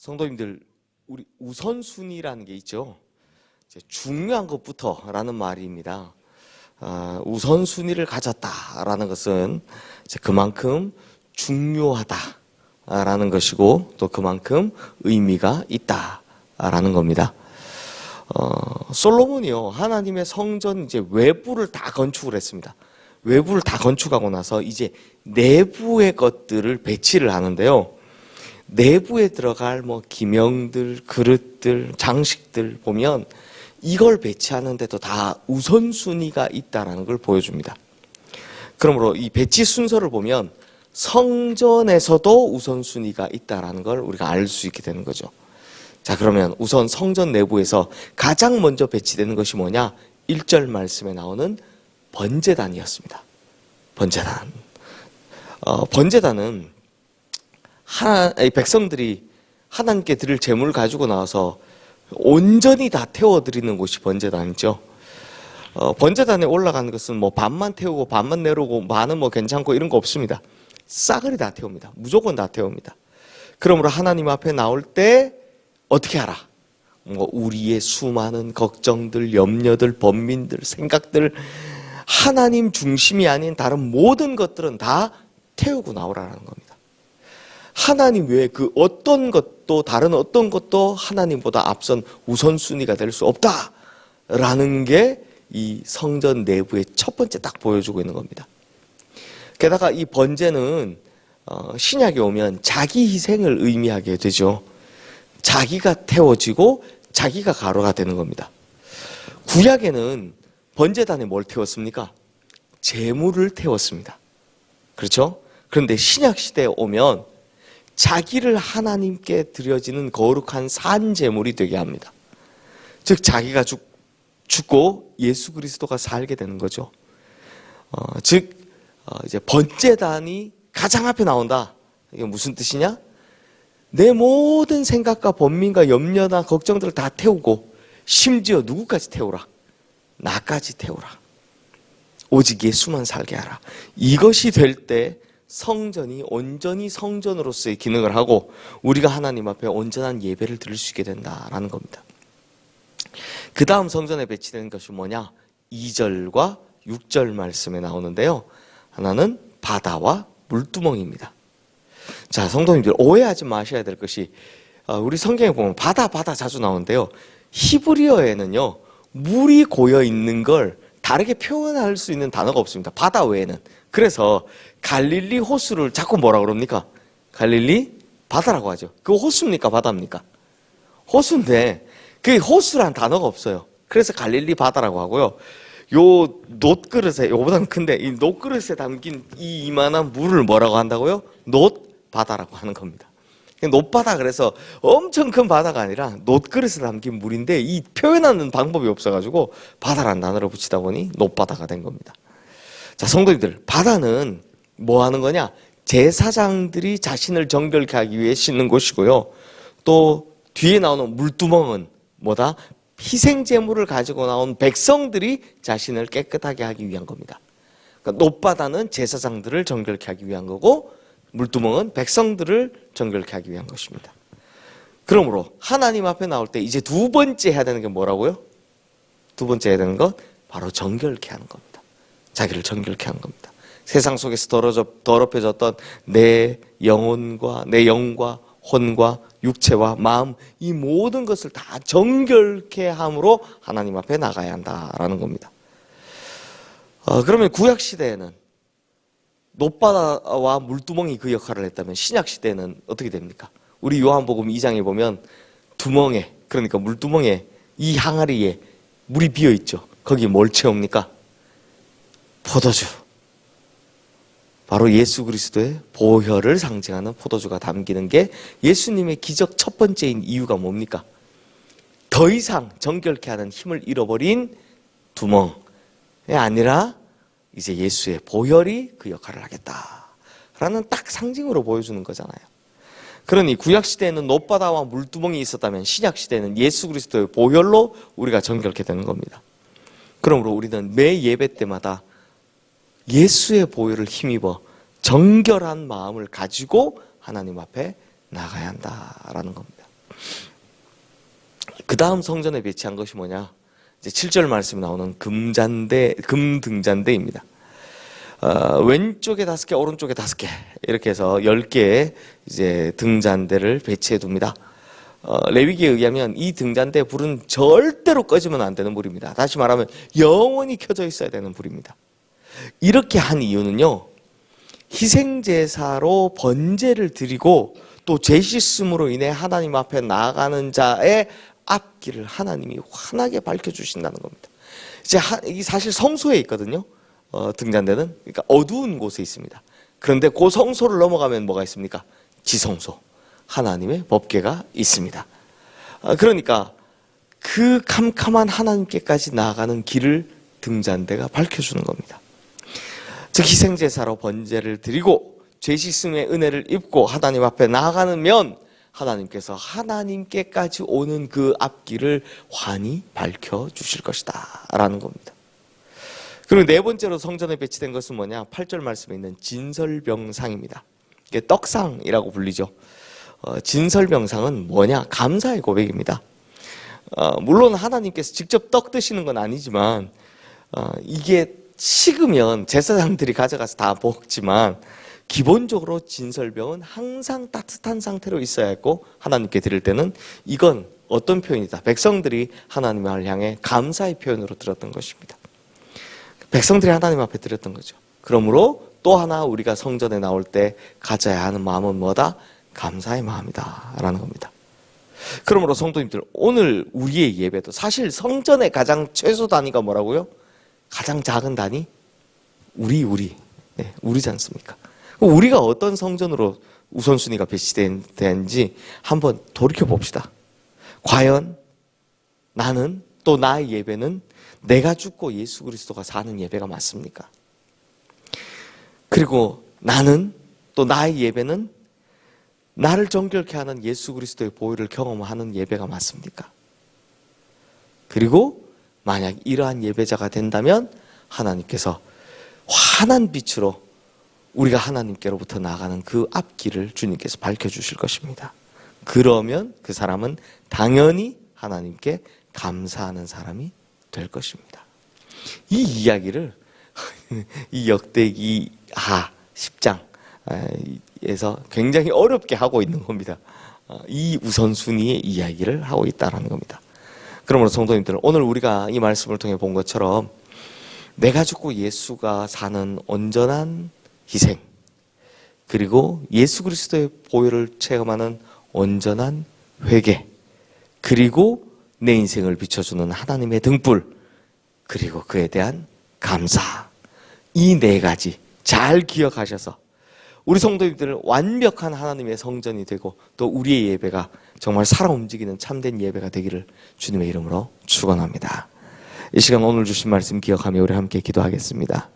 성도님들, 우리 우선순위라는 게 있죠. 중요한 것부터라는 말입니다. 우선순위를 가졌다라는 것은 그만큼 중요하다라는 것이고 또 그만큼 의미가 있다라는 겁니다. 솔로몬이요, 하나님의 성전 외부를 다 건축을 했습니다. 외부를 다 건축하고 나서 이제 내부의 것들을 배치를 하는데요. 내부에 들어갈 기명들, 그릇들, 장식들 보면 이걸 배치하는데도 다 우선순위가 있다는 걸 보여줍니다. 그러므로 이 배치 순서를 보면 성전에서도 우선순위가 있다는 걸 우리가 알 수 있게 되는 거죠. 자, 그러면 우선 성전 내부에서 가장 먼저 배치되는 것이 뭐냐? 1절 말씀에 나오는 번제단이었습니다. 번제단. 번제단은 백성들이 하나님께 드릴 제물을 가지고 나와서 온전히 다 태워드리는 곳이 번제단이죠. 번제단에 올라가는 것은 반만 태우고 반만 내려오고 반은 괜찮고 이런 거 없습니다. 싸그리 다 태웁니다. 무조건 다 태웁니다. 그러므로 하나님 앞에 나올 때 어떻게 하라? 우리의 수많은 걱정들, 염려들, 번민들, 생각들, 하나님 중심이 아닌 다른 모든 것들은 다 태우고 나오라는 겁니다. 하나님 외에 그 어떤 것도 다른 어떤 것도 하나님보다 앞선 우선순위가 될 수 없다라는 게 이 성전 내부의 첫 번째 딱 보여주고 있는 겁니다. 게다가 이 번제는 신약에 오면 자기 희생을 의미하게 되죠. 자기가 태워지고 자기가 가루가 되는 겁니다. 구약에는 번제단에 뭘 태웠습니까? 제물을 태웠습니다. 그렇죠? 그런데 신약 시대에 오면 자기를 하나님께 드려지는 거룩한 산 제물이 되게 합니다. 즉 자기가 죽고 예수 그리스도가 살게 되는 거죠. 이제 번제단이 가장 앞에 나온다. 이게 무슨 뜻이냐? 내 모든 생각과 번민과 염려나 걱정들을 다 태우고 심지어 누구까지 태우라? 나까지 태우라. 오직 예수만 살게 하라. 이것이 될 때 성전이 온전히 성전으로서의 기능을 하고 우리가 하나님 앞에 온전한 예배를 드릴 수 있게 된다라는 겁니다. 그 다음 성전에 배치되는 것이 뭐냐? 2절과 6절 말씀에 나오는데요. 하나는 바다와 물두멍입니다. 자, 성도님들 오해하지 마셔야 될 것이 우리 성경에 보면 바다 자주 나오는데요. 히브리어에는요, 물이 고여 있는 걸 다르게 표현할 수 있는 단어가 없습니다. 바다 외에는. 그래서 갈릴리 호수를 자꾸 뭐라 그럽니까? 갈릴리 바다라고 하죠. 그거 호수입니까? 바다입니까? 호수인데 그 호수란 단어가 없어요. 그래서 갈릴리 바다라고 하고요. 요 놋그릇에, 요보다는 큰데 이 놋그릇에 담긴 이 이만한 물을 뭐라고 한다고요? 놋바다라고 하는 겁니다. 놋바다, 그래서 엄청 큰 바다가 아니라 놋그릇에 담긴 물인데 이 표현하는 방법이 없어가지고 바다라는 단어를 붙이다 보니 놋바다가 된 겁니다. 자, 성도님들, 바다는 뭐 하는 거냐? 제사장들이 자신을 정결케 하기 위해 씻는 곳이고요. 또 뒤에 나오는 물두멍은 뭐다? 희생제물을 가지고 나온 백성들이 자신을 깨끗하게 하기 위한 겁니다. 그러니까 놋바다는 제사장들을 정결케 하기 위한 거고 물두멍은 백성들을 정결케 하기 위한 것입니다. 그러므로 하나님 앞에 나올 때 이제 두 번째 해야 되는 게 뭐라고요? 두 번째 해야 되는 건 바로 정결케 하는 겁니다. 자기를 정결케 하는 겁니다. 세상 속에서 더럽혀졌던 내 영혼과 내 영과 혼과 육체와 마음, 이 모든 것을 다 정결케 함으로 하나님 앞에 나가야 한다라는 겁니다. 그러면 구약시대에는 놋바다와 물두멍이 그 역할을 했다면 신약시대에는 어떻게 됩니까? 우리 요한복음 2장에 보면 두멍에, 그러니까 물두멍에, 이 항아리에 물이 비어있죠. 거기에 뭘 채웁니까? 포도주. 바로 예수 그리스도의 보혈을 상징하는 포도주가 담기는 게 예수님의 기적 첫 번째인 이유가 뭡니까? 더 이상 정결케 하는 힘을 잃어버린 두멍이 아니라 이제 예수의 보혈이 그 역할을 하겠다라는 딱 상징으로 보여주는 거잖아요. 그러니 구약시대에는 놋바다와 물두멍이 있었다면 신약시대에는 예수 그리스도의 보혈로 우리가 정결케 되는 겁니다. 그러므로 우리는 매 예배 때마다 예수의 보혈을 힘입어 정결한 마음을 가지고 하나님 앞에 나가야 한다라는 겁니다. 다음 성전에 배치한 것이 뭐냐? 이제 7절 말씀이 나오는 금등잔대입니다. 왼쪽에 5개, 오른쪽에 5개 이렇게 해서 10개의 이제 등잔대를 배치해 둡니다. 레위기에 의하면 이 등잔대의 불은 절대로 꺼지면 안 되는 불입니다. 다시 말하면 영원히 켜져 있어야 되는 불입니다. 이렇게 한 이유는요, 희생제사로 번제를 드리고 또 죄 씻음으로 인해 하나님 앞에 나아가는 자의 앞길을 하나님이 환하게 밝혀주신다는 겁니다. 이제 이 사실 성소에 있거든요. 등잔대는 그러니까 어두운 곳에 있습니다. 그런데 그 성소를 넘어가면 뭐가 있습니까? 지성소, 하나님의 법궤가 있습니다. 그러니까 그 캄캄한 하나님께까지 나아가는 길을 등잔대가 밝혀주는 겁니다. 즉 희생제사로 번제를 드리고 죄 씻음의 은혜를 입고 하나님 앞에 나아가면 하나님께서 하나님께까지 오는 그 앞길을 환히 밝혀주실 것이다 라는 겁니다. 그리고 네 번째로 성전에 배치된 것은 뭐냐? 8절 말씀에 있는 진설병상입니다. 이게 떡상이라고 불리죠. 진설병상은 뭐냐? 감사의 고백입니다. 물론 하나님께서 직접 떡 드시는 건 아니지만 이게 식으면 제사장들이 가져가서 다 먹지만 기본적으로 진설병은 항상 따뜻한 상태로 있어야 했고 하나님께 드릴 때는 이건 어떤 표현이다? 백성들이 하나님을 향해 감사의 표현으로 드렸던 것입니다. 백성들이 하나님 앞에 드렸던 거죠. 그러므로 또 하나 우리가 성전에 나올 때 가져야 하는 마음은 뭐다? 감사의 마음이다 라는 겁니다. 그러므로 성도님들, 오늘 우리의 예배도 사실 성전의 가장 최소 단위가 뭐라고요? 가장 작은 단위? 우리지 않습니까? 우리가 어떤 성전으로 우선순위가 배치되는지 한번 돌이켜 봅시다. 과연 나는 또 나의 예배는 내가 죽고 예수 그리스도가 사는 예배가 맞습니까? 그리고 나는 또 나의 예배는 나를 정결케 하는 예수 그리스도의 보혈을 경험하는 예배가 맞습니까? 그리고 만약 이러한 예배자가 된다면 하나님께서 환한 빛으로 우리가 하나님께로부터 나아가는 그 앞길을 주님께서 밝혀주실 것입니다. 그러면 그 사람은 당연히 하나님께 감사하는 사람이 될 것입니다. 이 이야기를 이 역대기하 10장에서 굉장히 어렵게 하고 있는 겁니다. 이 우선순위의 이야기를 하고 있다는 겁니다. 그러므로 성도님들, 오늘 우리가 이 말씀을 통해 본 것처럼 내가 죽고 예수가 사는 온전한 희생, 그리고 예수 그리스도의 보혈을 체험하는 온전한 회개, 그리고 내 인생을 비춰주는 하나님의 등불, 그리고 그에 대한 감사, 이 네 가지 잘 기억하셔서 우리 성도님들은 완벽한 하나님의 성전이 되고 또 우리의 예배가 정말 살아 움직이는 참된 예배가 되기를 주님의 이름으로 축원합니다. 이 시간 오늘 주신 말씀 기억하며 우리 함께 기도하겠습니다.